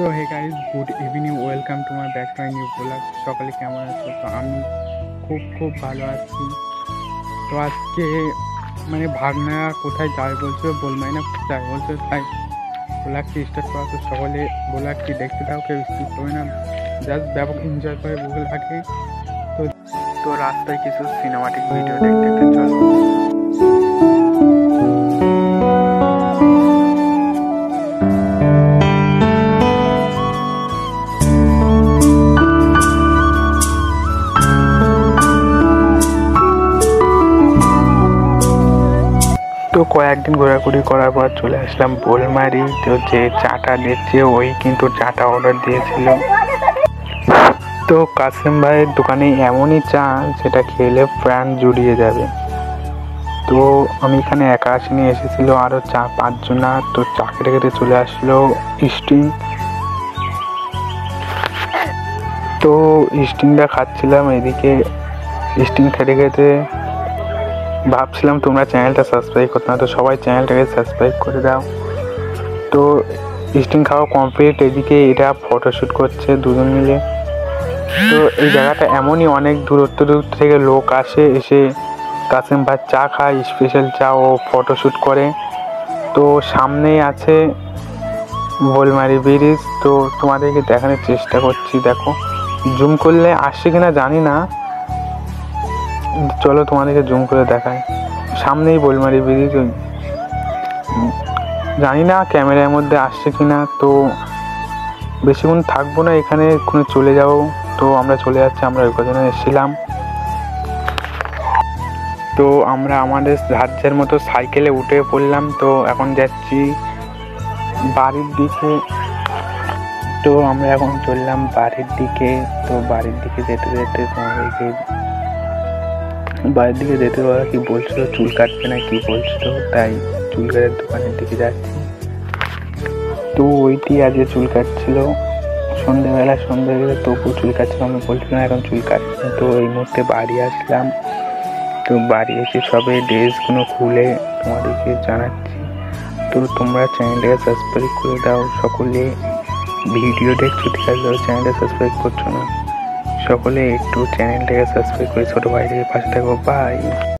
তো hey guys, good evening, welcome to my back to my new blog. সকালে কেমন আছো? তো আমি খুব খুব ভালো আছি। তো আজকে ভাবনা কোথায় যাবে বলছো, বলমাই না কোথায় বলছো, তাই ব্লগটি স্টার্ট করা। তো সকলে ব্লগটি দেখতে দাও, কেউ স্কিপ করবে না, জাস্ট ব্যাপক এনজয় করে ব্লগে। তো তো রাস্তায় কিছু সিনেমাটিক ভিডিও দেখতে দেখতে চলো। তো কয়েকদিন ঘোরাঘুরি করার পর চলে আসলাম বোলমারি। তো যে চাটা দিচ্ছে ওই কিন্তু চাটা অর্ডার দিয়েছিল। তো কাসেম ভাইয়ের দোকানে এমনই চা যেটা খেলে প্রাণ জুড়িয়ে যাবে। তো আমি এখানে একা আসিনি, এসেছিল আরও 4-5 জনা। তো চা খেতে খেতে চলে আসলো স্টিং। তো স্টিংটা খাচ্ছিলাম, এদিকে স্টিং খেতে খেতে ভাবছিলাম তোমরা চ্যানেলটা সাবস্ক্রাইব করতে না, তো সবাই চ্যানেলটাকে সাবস্ক্রাইব করে দাও। তো স্টিং খাওয়া কমপ্লিট, এদিকে এরা ফটোশ্যুট করছে দুজন মিলে। তো এই জায়গাটা এমনই, অনেক দূর থেকে লোক আসে, এসে কাসেম ভাই চা খায়, স্পেশাল চা, ও ফটোশ্যুট করে। তো সামনেই আছে বোলমারি ব্রিজ। তো তোমাদেরকে দেখানোর চেষ্টা করছি, দেখো জুম করলে আসছে কিনা জানি না, চলো তোমাদেরকে জুম করে দেখাই। সামনেই বোলমারি ব্রিজ, জানি না ক্যামেরার মধ্যে আসছে কিনা। তো বেশিক্ষণ থাকবো না এখানে, এক্ষুনি চলে যাবো। তো আমরা চলে যাচ্ছি, আমরা ওই কজনে এসেছিলাম। তো আমরা আমাদের রাজ্যের মতো সাইকেলে উঠে পড়লাম। তো এখন যাচ্ছি বাড়ির দিকে। তো আমরা এখন চললাম বাড়ির দিকে। তো বাড়ির দিকে যেতে যেতে তোমাদেরকে বাড়ির দিকে যেতে ওরা কি বলছিল, চুল কাটবে না কি বলছিল, তাই চুল কাটার দোকানের দিকে যাচ্ছি। তো ওইটি আজকে চুল কাটছিল সন্ধ্যেবেলা, সন্ধ্যে গেলে তবু চুল কাটছিল। আমি বলছিলাম এখন চুল কাটছি। তো এই মুহূর্তে বাড়ি আসলাম। তো বাড়ি এসে সবে ড্রেসগুলো খুলে তোমাদেরকে জানাচ্ছি। তো তোমরা চ্যানেলটাকে সাবস্ক্রাইব করে দাও। সকলে ভিডিও দেখছো ঠিক আছে, চ্যানেলটা সাবস্ক্রাইব করছো না, সকলে একটু চ্যানেলটাকে সাবস্ক্রাইব করে ছোটো ভাইদের পাশে থাকো। বাই।